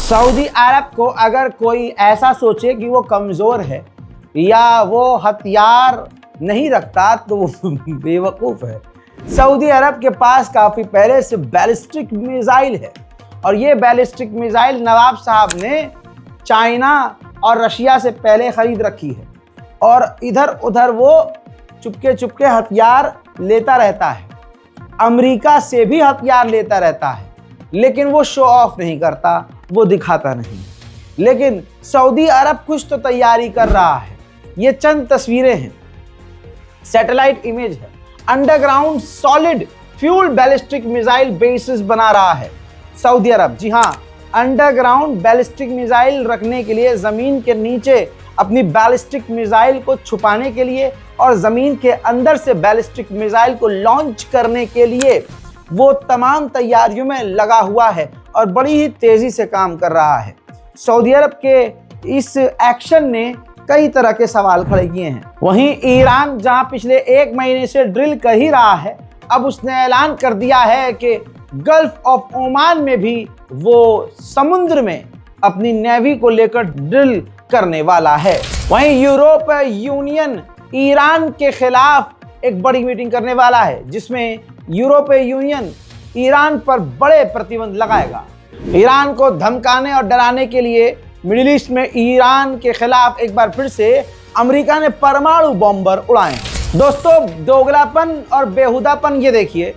Saudi अरब को अगर कोई ऐसा सोचे कि वो कमज़ोर है या वो हथियार नहीं रखता तो वो बेवकूफ़ है। सऊदी अरब के पास काफ़ी पहले से बैलिस्टिक मिसाइल है और ये बैलिस्टिक मिसाइल नवाब साहब ने चाइना और रशिया से पहले ख़रीद रखी है और इधर उधर वो चुपके चुपके हथियार लेता रहता है। अमेरिका से भी हथियार लेता रहता है, लेकिन वो शो ऑफ नहीं करता, वो दिखाता नहीं। लेकिन सऊदी अरब कुछ तो तैयारी कर रहा है। ये चंद तस्वीरें हैं, सैटेलाइट इमेज है। Underground solid fuel ballistic missile basis बना रहा है सऊदी अरब। जी हाँ, अंडरग्राउंड बैलिस्टिक मिसाइल रखने के लिए, ज़मीन के नीचे अपनी बैलिस्टिक मिसाइल को छुपाने के लिए और ज़मीन के अंदर से बैलिस्टिक मिसाइल को लॉन्च करने के लिए वो तमाम तैयारियों में लगा हुआ है और बड़ी ही तेज़ी से काम कर रहा है। सऊदी अरब के इस एक्शन ने कई तरह के सवाल खड़े किए हैं। वहीं ईरान, जहां पिछले 1 महीने से ड्रिल कर ही रहा है, अब उसने ऐलान कर दिया है कि गल्फ ऑफ ओमान में भी वो समुद्र में अपनी नेवी को लेकर ड्रिल करने वाला है। वहीं यूरोप यूनियन ईरान के खिलाफ एक बड़ी मीटिंग करने वाला है, जिसमें यूरोपीय यूनियन ईरान पर बड़े प्रतिबंध लगाएगा। ईरान को धमकाने और डराने के लिए मिडिल ईस्ट में ईरान के खिलाफ एक बार फिर से अमेरिका ने परमाणु बॉम्बर उड़ाए। दोस्तों, दोगलापन और बेहुदापन ये देखिए,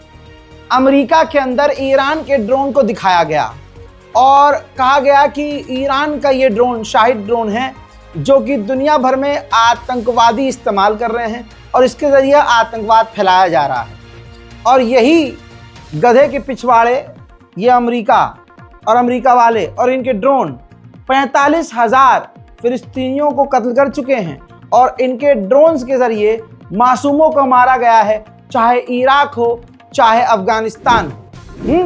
अमेरिका के अंदर ईरान के ड्रोन को दिखाया गया और कहा गया कि ईरान का ये ड्रोन शाहिद ड्रोन है जो कि दुनिया भर में आतंकवादी इस्तेमाल कर रहे हैं और इसके ज़रिए आतंकवाद फैलाया जा रहा है। और यही गधे के पिछवाड़े ये अमेरिका और अमेरिका वाले और इनके ड्रोन 45,000 फिलिस्तीनियों को कत्ल कर चुके हैं और इनके ड्रोन्स के ज़रिए मासूमों को मारा गया है, चाहे इराक हो चाहे अफगानिस्तान हो।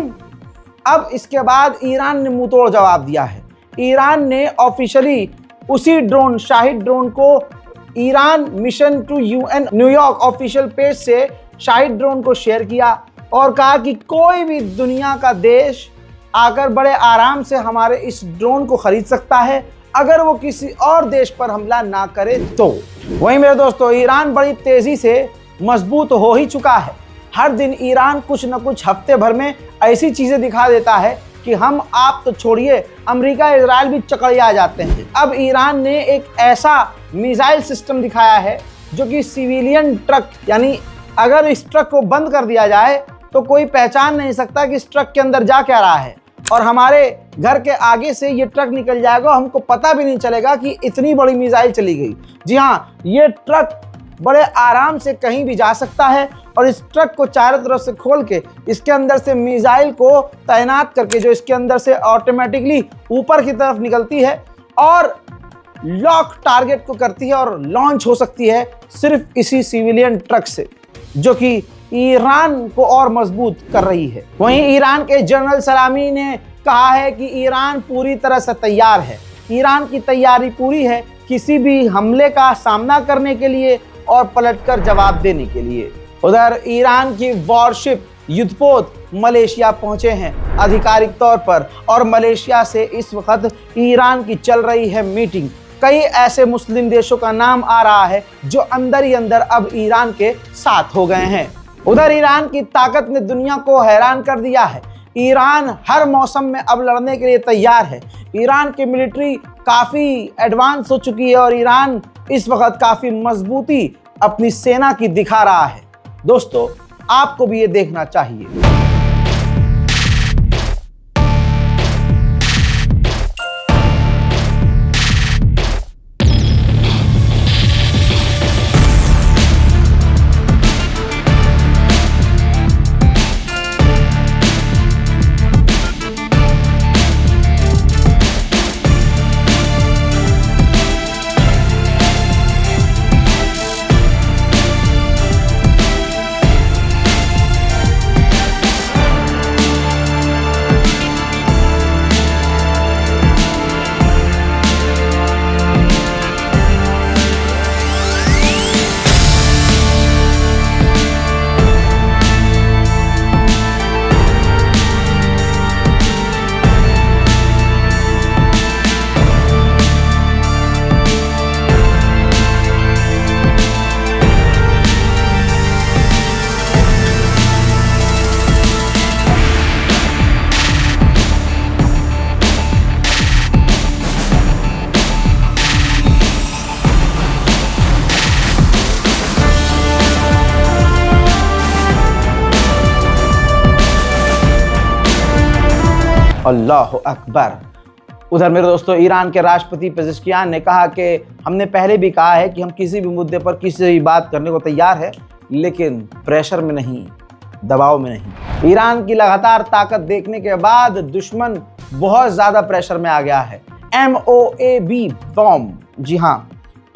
अब इसके बाद ईरान ने मुंहतोड़ जवाब दिया है। ईरान ने ऑफिशियली उसी ड्रोन, शाहिद ड्रोन को Iran mission to UN New York official page से शाहिद ड्रोन को शेयर किया और कहा कि कोई भी दुनिया का देश आकर बड़े आराम से हमारे इस ड्रोन को खरीद सकता है अगर वो किसी और देश पर हमला ना करे तो। वहीं मेरे दोस्तों, ईरान बड़ी तेज़ी से मजबूत हो ही चुका है। हर दिन ईरान कुछ न कुछ हफ्ते भर में ऐसी चीज़ें दिखा देता है कि हम आप तो छोड़िए, अमेरिका इजराइल भी चकड़िया जाते हैं। अब ईरान ने एक ऐसा मिसाइल सिस्टम दिखाया है जो कि सिविलियन ट्रक, यानी अगर इस ट्रक को बंद कर दिया जाए तो कोई पहचान नहीं सकता कि इस ट्रक के अंदर जा क्या रहा है और हमारे घर के आगे से ये ट्रक निकल जाएगा, हमको पता भी नहीं चलेगा कि इतनी बड़ी मिसाइल चली गई। जी हाँ, ये ट्रक बड़े आराम से कहीं भी जा सकता है और इस ट्रक को चारों तरफ से खोल के इसके अंदर से मिसाइल को तैनात करके, जो इसके अंदर से ऑटोमेटिकली ऊपर की तरफ निकलती है और लॉक टारगेट को करती है और लॉन्च हो सकती है सिर्फ इसी सिविलियन ट्रक से, जो कि ईरान को और मजबूत कर रही है। वहीं ईरान के जनरल सलामी ने कहा है कि ईरान पूरी तरह से तैयार है। ईरान की तैयारी पूरी है किसी भी हमले का सामना करने के लिए और पलटकर जवाब देने के लिए। उधर ईरान की वॉरशिप युद्धपोत मलेशिया पहुंचे हैं आधिकारिक तौर पर और मलेशिया से इस वक्त ईरान की चल रही है मीटिंग। कई ऐसे मुस्लिम देशों का नाम आ रहा है जो अंदर ही अंदर अब ईरान के साथ हो गए हैं। उधर ईरान की ताकत ने दुनिया को हैरान कर दिया है। ईरान हर मौसम में अब लड़ने के लिए तैयार है। ईरान की मिलिट्री काफ़ी एडवांस हो चुकी है और ईरान इस वक्त काफ़ी मजबूती अपनी सेना की दिखा रहा है। दोस्तों, आपको भी ये देखना चाहिए। अल्लाह अकबर। उधर मेरे दोस्तों ईरान के राष्ट्रपति पेज़ेश्कियान ने कहा कि हमने पहले भी कहा है कि हम किसी भी मुद्दे पर किसी भी बात करने को तैयार है, लेकिन प्रेशर में नहीं, दबाव में नहीं। ईरान की लगातार ताकत देखने के बाद दुश्मन बहुत ज़्यादा प्रेशर में आ गया है। MOAB बॉम्ब, जी हाँ,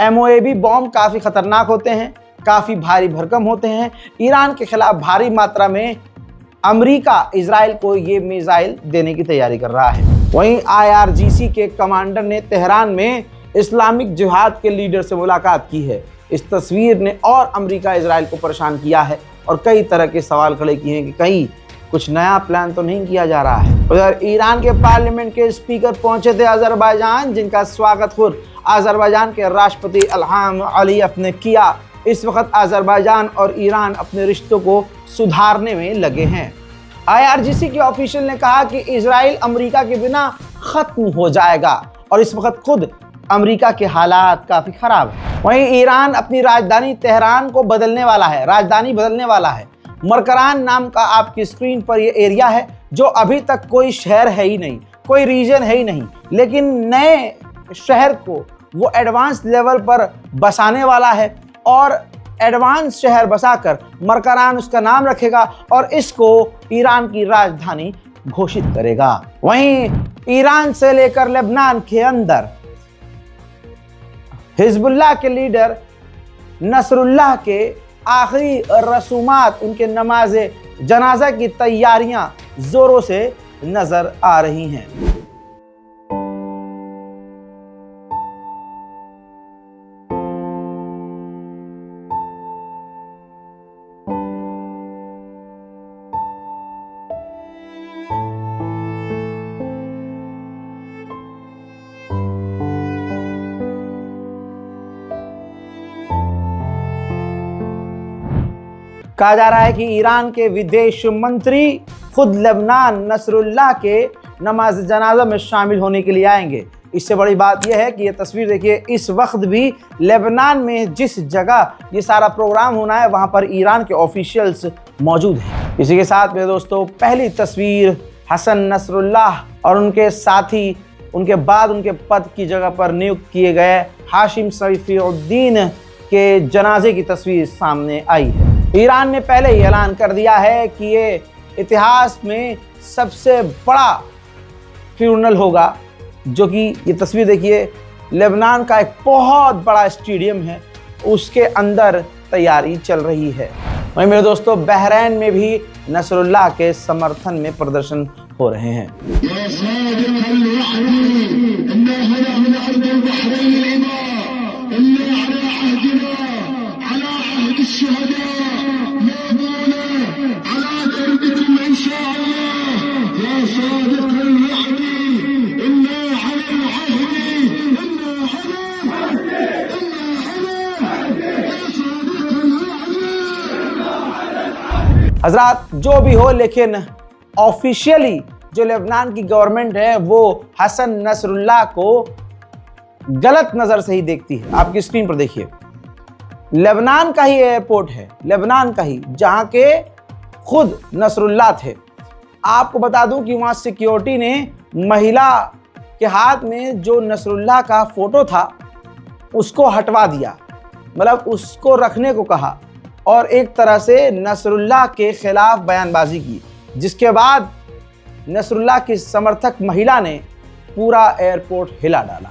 MOAB बॉम्ब काफ़ी खतरनाक होते हैं, काफ़ी भारी भरकम होते हैं। ईरान के खिलाफ भारी मात्रा में अमेरिका इजराइल को ये मिसाइल देने की तैयारी कर रहा है। वहीं IRGC के कमांडर ने तेहरान में इस्लामिक जिहाद के लीडर से मुलाकात की है। इस तस्वीर ने और अमेरिका इजराइल को परेशान किया है और कई तरह के सवाल खड़े किए हैं कि कहीं कुछ नया प्लान तो नहीं किया जा रहा है। उधर ईरान के पार्लियामेंट के स्पीकर पहुंचे थे अजरबैजान, जिनका स्वागत खुद अजरबैजान के राष्ट्रपति इल्हाम अलीयव ने किया। इस वक्त अजरबैजान और ईरान अपने रिश्तों को सुधारने में लगे हैं। IRGC के ऑफिशियल ने कहा कि इजराइल अमेरिका के बिना खत्म हो जाएगा और इस वक्त खुद अमेरिका के हालात काफ़ी ख़राब हैं। वहीं ईरान अपनी राजधानी तेहरान को बदलने वाला है, राजधानी बदलने वाला है। मरकरान नाम का आपकी स्क्रीन पर ये एरिया है जो अभी तक कोई शहर है ही नहीं, कोई रीजन है ही नहीं, लेकिन नए शहर को वो एडवांस लेवल पर बसाने वाला है और एडवांस शहर बसाकर मरकरान उसका नाम रखेगा और इसको ईरान की राजधानी घोषित करेगा। वहीं ईरान से लेकर लेबनान के अंदर हिजबुल्लाह के लीडर नसरुल्लाह के आखिरी रसूमात, उनके नमाज जनाजा की तैयारियां जोरों से नजर आ रही हैं। कहा जा रहा है कि ईरान के विदेश मंत्री खुद लेबनान नसरुल्लाह के नमाज जनाजा में शामिल होने के लिए आएंगे। इससे बड़ी बात यह है कि ये तस्वीर देखिए, इस वक्त भी लेबनान में जिस जगह ये सारा प्रोग्राम होना है वहाँ पर ईरान के ऑफिशियल्स मौजूद हैं। इसी के साथ मेरे दोस्तों पहली तस्वीर हसन नसरुल्लाह और उनके साथी, उनके बाद उनके पद की जगह पर नियुक्त किए गए हाशिम सईफुद्दीन के जनाजे की तस्वीर सामने आई है। ईरान ने पहले ही ऐलान कर दिया है कि ये इतिहास में सबसे बड़ा फ्यूनरल होगा, जो कि ये तस्वीर देखिए, लेबनान का एक बहुत बड़ा स्टेडियम है, उसके अंदर तैयारी चल रही है। वहीं मेरे दोस्तों बहरैन में भी नसरुल्लाह के समर्थन में प्रदर्शन हो रहे हैं। हजरात जो भी हो, लेकिन ऑफिशियली जो लेबनान की गवर्नमेंट है वो हसन नसरुल्लाह को गलत नज़र से ही देखती है। आपकी स्क्रीन पर देखिए, लेबनान का ही एयरपोर्ट है, लेबनान का ही, जहाँ के खुद नसरुल्लाह थे। आपको बता दूं कि वहाँ सिक्योरिटी ने महिला के हाथ में जो नसरुल्लाह का फ़ोटो था उसको हटवा दिया, मतलब उसको रखने को कहा और एक तरह से नसरुल्लाह के खिलाफ बयानबाजी की, जिसके बाद नसरुल्लाह की समर्थक महिला ने पूरा एयरपोर्ट हिला डाला।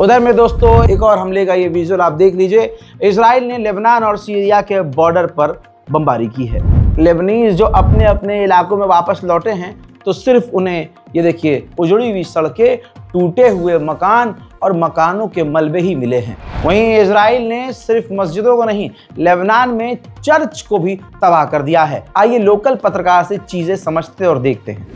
उधर में दोस्तों एक और हमले का ये विजुअल आप देख लीजिए। इजराइल ने लेबनान और सीरिया के बॉर्डर पर बमबारी की है। लेबनीज जो अपने अपने इलाकों में वापस लौटे हैं तो सिर्फ उन्हें ये देखिए उजड़ी हुई सड़कें, टूटे हुए मकान और मकानों के मलबे ही मिले हैं। वहीं इजराइल ने सिर्फ मस्जिदों को नहीं, लेबनान में चर्च को भी तबाह कर दिया है। आइए लोकल पत्रकार से चीजें समझते और देखते हैं।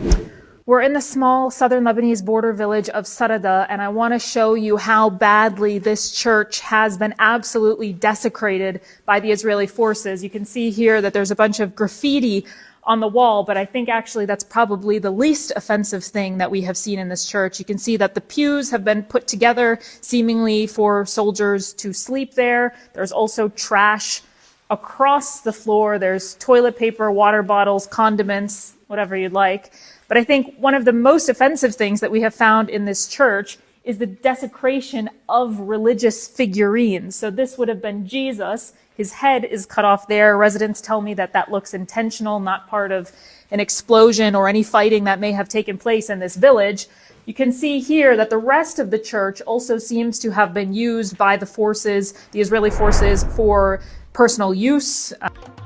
We're in the small southern Lebanese border village of Sarada, and I want to show you how badly this church has been absolutely desecrated by the Israeli forces. You can see here that there's a bunch of graffiti on the wall, but I think actually that's probably the least offensive thing that we have seen in this church. You can see that the pews have been put together seemingly for soldiers to sleep there. There's also trash across the floor. There's toilet paper, water bottles, condiments, whatever you'd like. But I think one of the most offensive things that we have found in this church is the desecration of religious figurines. So this would have been Jesus. His head is cut off there. Residents tell me that that looks intentional, not part of an explosion or any fighting that may have taken place in this village. You can see here that the rest of the church also seems to have been used by the forces, the Israeli forces, for personal use.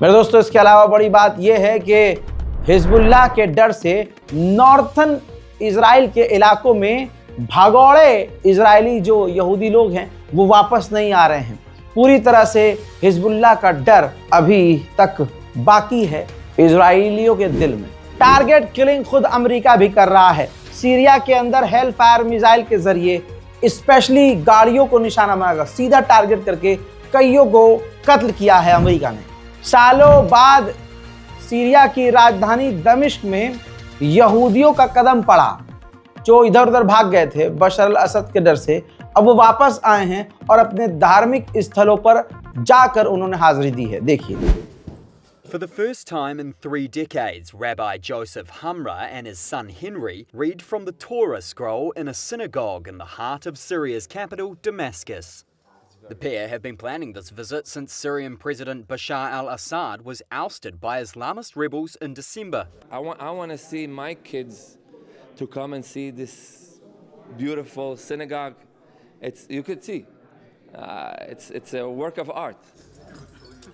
मेरे दोस्तों, इसके अलावा बड़ी बात यह है कि Hezbollah के डर से नॉर्थन इजराइल के इलाकों में भगोड़े इजरायली जो यहूदी लोग हैं वो वापस नहीं आ रहे हैं। पूरी तरह से हिजबुल्लाह का डर अभी तक बाकी है इजरायलियों के दिल में। टारगेट किलिंग खुद अमेरिका भी कर रहा है। सीरिया के अंदर हेल फायर मिसाइल के जरिए स्पेशली गाड़ियों को निशाना बनाकर सीधा टारगेट करके कईयों को कत्ल किया है अमेरिका ने। सालों बाद सीरिया की राजधानी दमिश्क में यहूदियों का कदम पड़ा जो इधर उधर भाग गए थे बशर अल असद के डर से। अब वो वापस आए हैं और अपने धार्मिक स्थलों पर जाकर उन्होंने हाजिरी दी है। देखिए। For the first time in 3 decades, Rabbi Joseph Hamra and his son Henry read from the Torah scroll in a synagogue in the heart of Syria's capital, Damascus. The pair have been planning this visit since Syrian President Bashar al-Assad was ousted by Islamist rebels in December. I want to see my kids to come and see this beautiful synagogue. You could see, it's a work of art.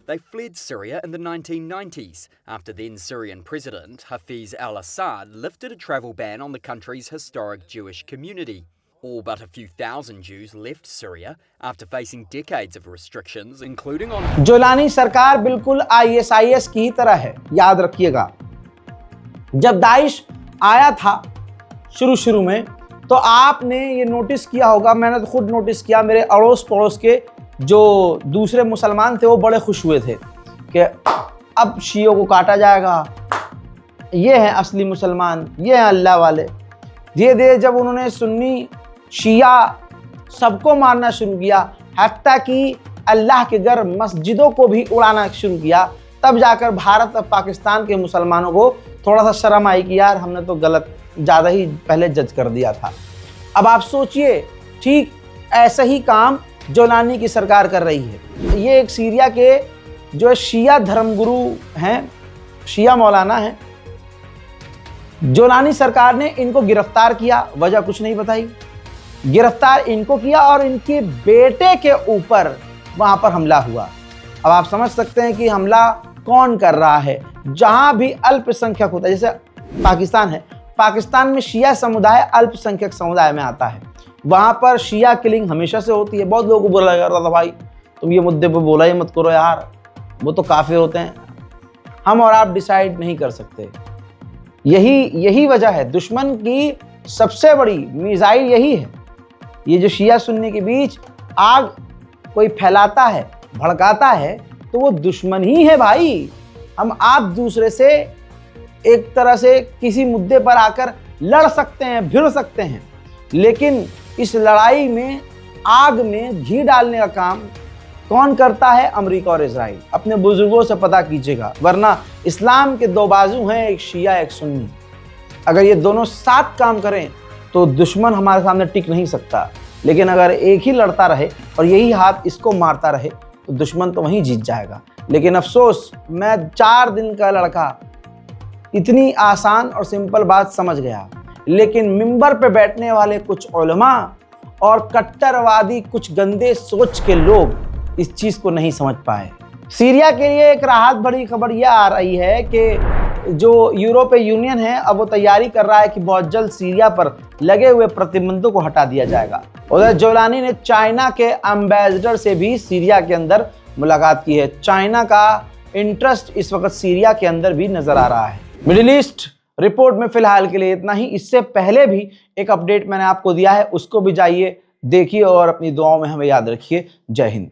They fled Syria in the 1990s after then Syrian President Hafez al-Assad lifted a travel ban on the country's historic Jewish community. All but a few thousand Jews left Syria after facing decades of restrictions, including on... जोलानी सरकार बिल्कुल ISIS की तरह है, याद रखिएगा। जब Daesh आया था शुरू में तो आपने ये नोटिस किया होगा, मैंने तो खुद नोटिस किया, मेरे अड़ोस पड़ोस के जो दूसरे मुसलमान थे वो बड़े खुश हुए थे कि अब शियों को काटा जाएगा, ये हैं असली मुसलमान, ये हैं अल्लाह वाले। धीरे धीरे जब उन्होंने सुन्नी शिया सबको मारना शुरू किया, हत्ता कि अल्लाह के घर मस्जिदों को भी उड़ाना शुरू किया, तब जाकर भारत और पाकिस्तान के मुसलमानों को थोड़ा सा शर्म आई कि यार हमने तो गलत ज़्यादा ही पहले जज कर दिया था। अब आप सोचिए, ठीक ऐसा ही काम जोलानी की सरकार कर रही है। ये एक सीरिया के जो शिया धर्मगुरु हैं, शिया मौलाना हैं, जोलानी सरकार ने इनको गिरफ्तार किया, वजह कुछ नहीं बताई। गिरफ्तार इनको किया और इनके बेटे के ऊपर वहां पर हमला हुआ। अब आप समझ सकते हैं कि हमला कौन कर रहा है। जहां भी अल्पसंख्यक होता है, जैसे पाकिस्तान है, पाकिस्तान में शिया समुदाय अल्पसंख्यक समुदाय में आता है, वहां पर शिया किलिंग हमेशा से होती है। बहुत लोगों को बुरा लग रहा था, भाई तुम ये मुद्दे पर बोला ही मत करो यार, वो तो काफिर होते हैं। हम और आप डिसाइड नहीं कर सकते। यही वजह है, दुश्मन की सबसे बड़ी मिसाइल यही है। ये जो शिया सुन्नी के बीच आग कोई फैलाता है, भड़काता है, तो वो दुश्मन ही है भाई। हम आप दूसरे से एक तरह से किसी मुद्दे पर आकर लड़ सकते हैं, भिड़ सकते हैं, लेकिन इस लड़ाई में आग में घी डालने का काम कौन करता है? अमेरिका और इजराइल। अपने बुजुर्गों से पता कीजिएगा, वरना इस्लाम के दो बाजू हैं, एक शिया एक सुन्नी। अगर ये दोनों साथ काम करें तो दुश्मन हमारे सामने टिक नहीं सकता, लेकिन अगर एक ही लड़ता रहे और यही हाथ इसको मारता रहे तो दुश्मन तो वहीं जीत जाएगा। लेकिन अफसोस, मैं 4 दिन का लड़का इतनी आसान और सिंपल बात समझ गया, लेकिन मिंबर पे बैठने वाले कुछ उलमा और कट्टरवादी कुछ गंदे सोच के लोग इस चीज़ को नहीं समझ पाए। सीरिया के लिए एक राहत भरी खबर यह आ रही है कि जो यूरोपीय यूनियन है अब वो तैयारी कर रहा है कि बहुत जल्द सीरिया पर लगे हुए प्रतिबंधों को हटा दिया जाएगा। उधर जोलानी ने चाइना के एम्बेसडर से भी सीरिया के अंदर मुलाकात की है। चाइना का इंटरेस्ट इस वक्त सीरिया के अंदर भी नजर आ रहा है। मिडिल ईस्ट रिपोर्ट में फिलहाल के लिए इतना ही। इससे पहले भी एक अपडेट मैंने आपको दिया है, उसको भी जाइए देखिए और अपनी दुआओं में हमें याद रखिए। जय हिंद।